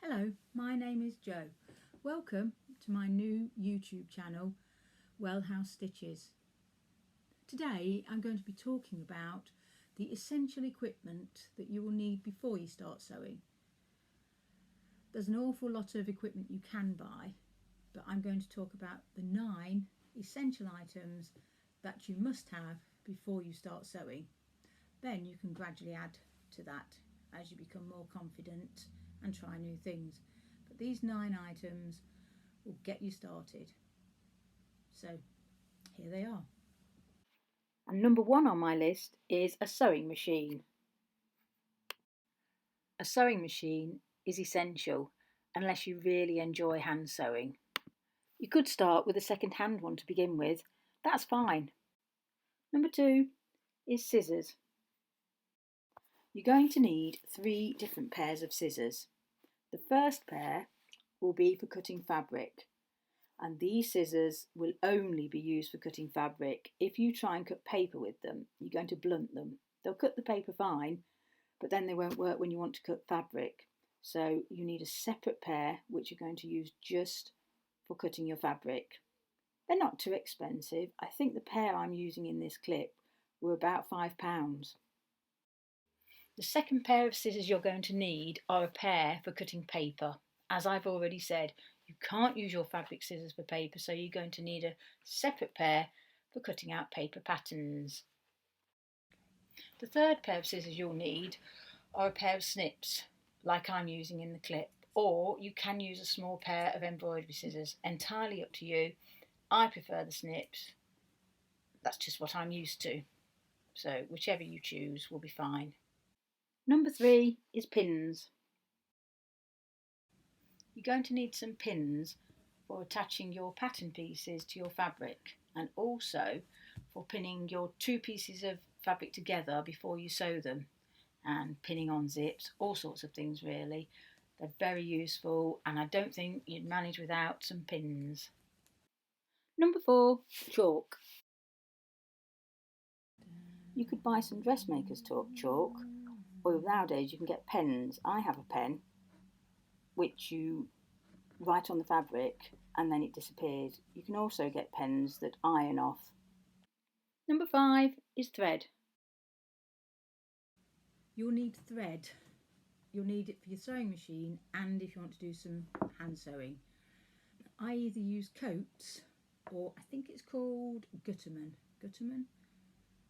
Hello, my name is Jo. Welcome to my new YouTube channel, Wellhouse Stitches. Today I'm going to be talking about the essential equipment that you will need before you start sewing. There's an awful lot of equipment you can buy, but I'm going to talk about the 9 essential items that you must have before you start sewing. Then you can gradually add to that as you become more confident and try new things. But these 9 items will get you started. So here they are. And number 1 on my list is a sewing machine. A sewing machine is essential unless you really enjoy hand sewing. You could start with a second-hand one to begin with. That's fine. Number 2 is scissors. You're going to need 3 different pairs of scissors. The first pair will be for cutting fabric, and these scissors will only be used for cutting fabric. If you try and cut paper with them, you're going to blunt them. They'll cut the paper fine, but then they won't work when you want to cut fabric. So you need a separate pair which you're going to use just for cutting your fabric. They're not too expensive. I think the pair I'm using in this clip were about £5. The second pair of scissors you're going to need are a pair for cutting paper. As I've already said, you can't use your fabric scissors for paper, so you're going to need a separate pair for cutting out paper patterns. The third pair of scissors you'll need are a pair of snips, like I'm using in the clip, or you can use a small pair of embroidery scissors, entirely up to you. I prefer the snips. That's just what I'm used to, so whichever you choose will be fine. Number 3 is pins. You're going to need some pins for attaching your pattern pieces to your fabric, and also for pinning your 2 pieces of fabric together before you sew them, and pinning on zips, all sorts of things really. They're very useful, and I don't think you'd manage without some pins. Number 4, chalk. You could buy some dressmaker's chalk, or nowadays you can get pens. I have a pen which you write on the fabric and then it disappears. You can also get pens that iron off. Number 5 is thread. You'll need thread. You'll need it for your sewing machine and if you want to do some hand sewing. I either use Coats or I think it's called Gutterman. Gutterman?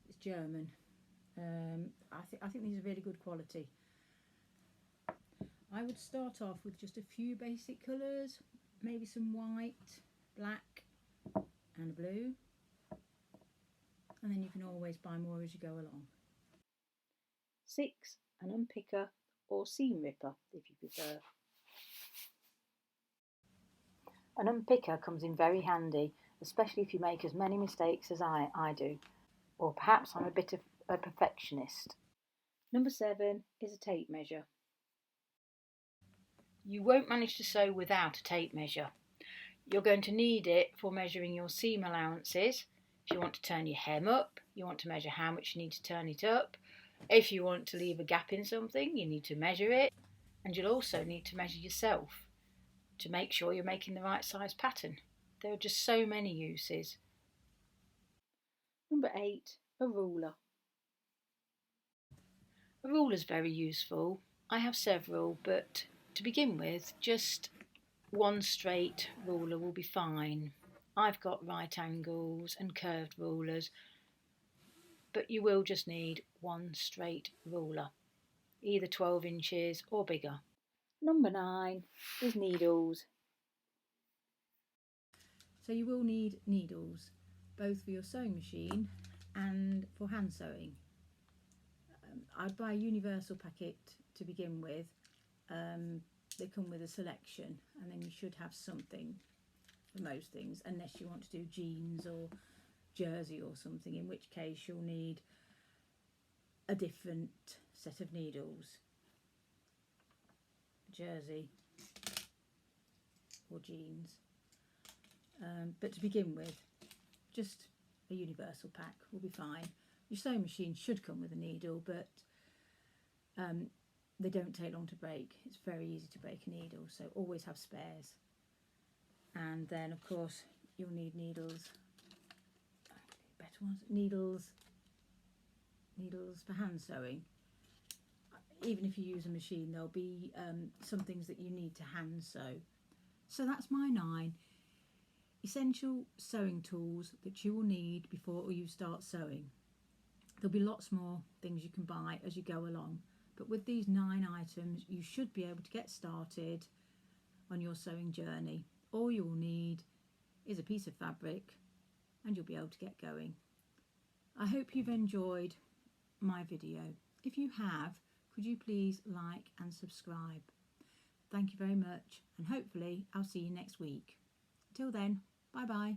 It's German. I think these are really good quality. I would start off with just a few basic colours, maybe some white, black and blue, and then you can always buy more as you go along. 6, an unpicker or seam ripper if you prefer. An unpicker comes in very handy, especially if you make as many mistakes as I do, or perhaps I'm a bit of a perfectionist. Number 7 is a tape measure. You won't manage to sew without a tape measure. You're going to need it for measuring your seam allowances. If you want to turn your hem up, you want to measure how much you need to turn it up. If you want to leave a gap in something, you need to measure it. And you'll also need to measure yourself to make sure you're making the right size pattern. There are just so many uses. Number 8, a ruler. A ruler is very useful. I have several, but to begin with, just one straight ruler will be fine. I've got right angles and curved rulers, but you will just need one straight ruler, either 12 inches or bigger. Number 9 is needles. So you will need needles, both for your sewing machine and for hand sewing. I'd buy a universal packet to begin with. They come with a selection and then you should have something for most things, unless you want to do jeans or jersey or something, in which case you'll need a different set of needles. Jersey or jeans. But to begin with, just a universal pack will be fine. Your sewing machine should come with a needle, but they don't take long to break. It's very easy to break a needle, so always have spares. And then of course you'll need needles, better ones, needles for hand sewing. Even if you use a machine, there'll be some things that you need to hand sew. So that's my 9 essential sewing tools that you will need before you start sewing. There'll be lots more things you can buy as you go along, but with these 9 items you should be able to get started on your sewing journey. All you'll need is a piece of fabric and you'll be able to get going. I hope you've enjoyed my video. If you have, could you please like and subscribe? Thank you very much, and hopefully I'll see you next week. Till then, bye bye.